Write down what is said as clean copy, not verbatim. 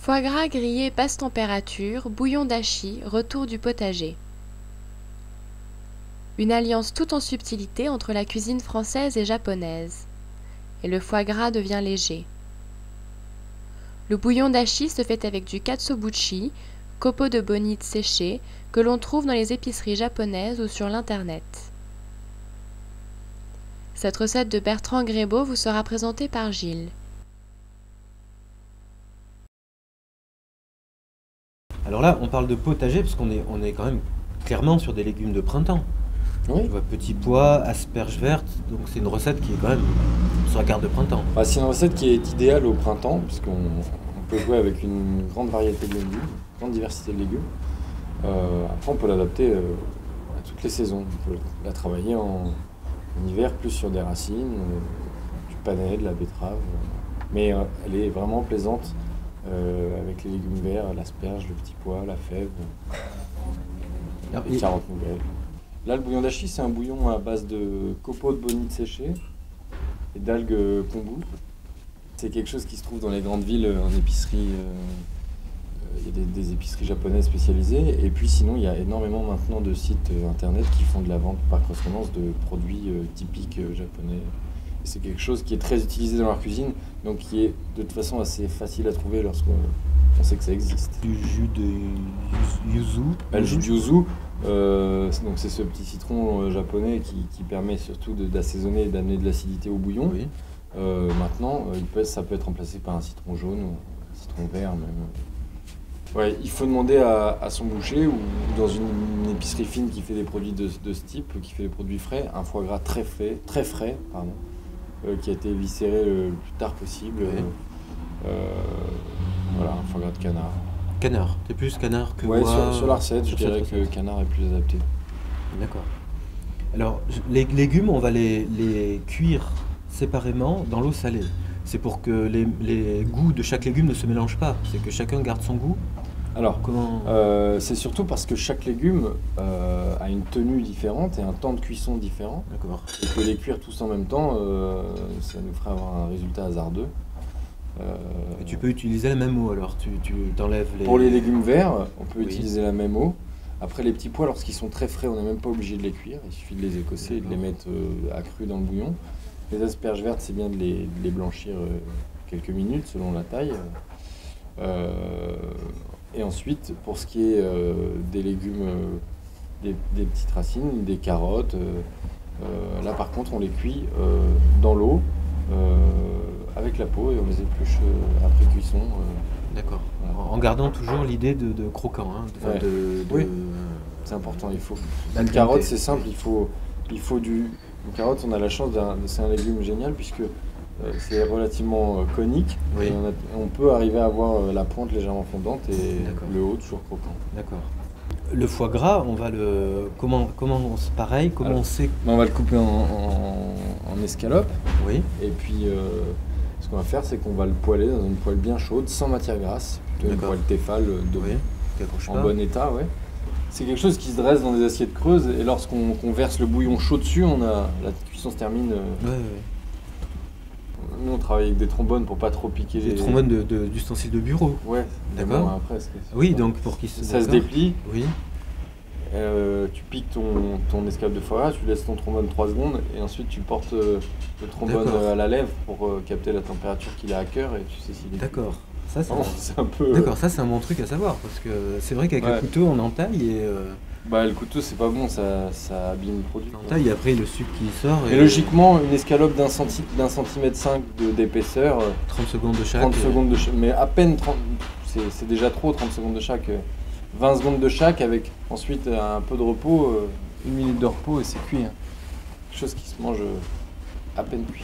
Foie gras grillé basse température, bouillon d'achi, retour du potager. Une alliance tout en subtilité entre la cuisine française et japonaise. Et le foie gras devient léger. Le bouillon d'achi se fait avec du katsuobushi, copeaux de bonite séchés, que l'on trouve dans les épiceries japonaises ou sur l'internet. Cette recette de Bertrand Grébeau vous sera présentée par Gilles. Alors là, on parle de potager parce qu'on est quand même clairement sur des légumes de printemps. Oui. Je vois petits pois, asperges vertes, donc c'est une recette qui est quand même sur la carte de printemps. Bah, c'est une recette qui est idéale au printemps, puisqu'on peut jouer avec une grande variété de légumes, une grande diversité de légumes. Après, on peut l'adapter à toutes les saisons. On peut la travailler en hiver, plus sur des racines, du panais, de la betterave. Mais elle est vraiment plaisante avec les légumes verts, l'asperge, le petit pois, la fève, les carottes nouvelles. Là, le bouillon d'achi, c'est un bouillon à base de copeaux de bonite séchés et d'algues kombu. C'est quelque chose qui se trouve dans les grandes villes en épicerie. Il y a des épiceries japonaises spécialisées. Et puis sinon, il y a énormément maintenant de sites internet qui font de la vente par correspondance de produits typiques japonais. Et c'est quelque chose qui est très utilisé dans leur cuisine, donc qui est de toute façon assez facile à trouver lorsqu'on sait que ça existe. Du jus de yuzu. Le jus de yuzu, donc c'est ce petit citron japonais qui permet surtout d'assaisonner et d'amener de l'acidité au bouillon. Oui. Maintenant, ça peut être remplacé par un citron jaune ou un citron vert même. Ouais, il faut demander à son boucher ou dans une épicerie fine qui fait des produits de ce type, qui fait des produits frais, un foie gras très frais, qui a été éviscéré le plus tard possible. Oui. Voilà, un foie gras de canard. Canard, c'est plus canard que ouais, moi. Sur la recette, je dirais que canard est plus adapté. D'accord. Alors, les légumes, on va les cuire séparément dans l'eau salée. C'est pour que les goûts de chaque légume ne se mélangent pas. C'est que chacun garde son goût. Alors, comment c'est surtout parce que chaque légume a une tenue différente et un temps de cuisson différent. D'accord. Et que les cuire tous en même temps, ça nous ferait avoir un résultat hasardeux. Et tu peux utiliser la même eau alors, tu t'enlèves les... Pour les légumes verts, on peut Oui. utiliser la même eau. Après les petits pois, lorsqu'ils sont très frais, on n'est même pas obligé de les cuire. Il suffit de les écosser et de les mettre à cru dans le bouillon. Les asperges vertes, c'est bien de les blanchir quelques minutes selon la taille. Et ensuite, pour ce qui est des légumes, des petites racines, des carottes, là par contre on les cuit dans l'eau avec la peau et on les épluche après cuisson. D'accord. Voilà. En gardant toujours l'idée de croquant. Hein, Ouais. Oui, c'est important. Une carotte, c'est simple, il faut du... Une carotte, on a la chance, c'est un légume génial puisque c'est relativement conique. Oui. Et on peut arriver à avoir la pointe légèrement fondante et D'accord. le haut toujours croquant. D'accord. Le foie gras, on va le... Comment on sait... On va le couper en escalope. Oui. Et puis, ce qu'on va faire, c'est qu'on va le poêler dans une poêle bien chaude, sans matière grasse. Plutôt une D'accord. poêle Tefal Oui. Qui accroche en pas. bon état, ouais. C'est quelque chose qui se dresse dans des assiettes creuses et lorsqu'on verse le bouillon chaud dessus, la cuisson se termine. Ouais. Nous, on travaille avec des trombones pour pas trop piquer Des trombones d'ustensiles de bureau. Ouais, D'accord. même après, Oui, donc pour qu'ils ça se d'accord. déplie. Oui. Tu piques ton escalope de foie gras, tu laisses ton trombone 3 secondes et ensuite tu portes le trombone D'accord. à la lèvre pour capter la température qu'il a à cœur et tu sais s'il est D'accord. Ça, c'est... cuit. C'est un peu... D'accord, ça c'est un bon truc à savoir parce que c'est vrai qu'avec Ouais. le couteau on entaille et le couteau c'est pas bon, ça abîme le produit. on entaille et après le sucre qui sort. Et logiquement, une escalope d'un centimètre 5 d'épaisseur, 30 secondes de chaque. 30 secondes de chaque, mais à peine 30, c'est déjà trop 30 secondes de chaque. 20 secondes de chaque avec ensuite un peu de repos, 1 minute de repos et c'est cuit. Hein. Quelque chose qui se mange à peine cuit.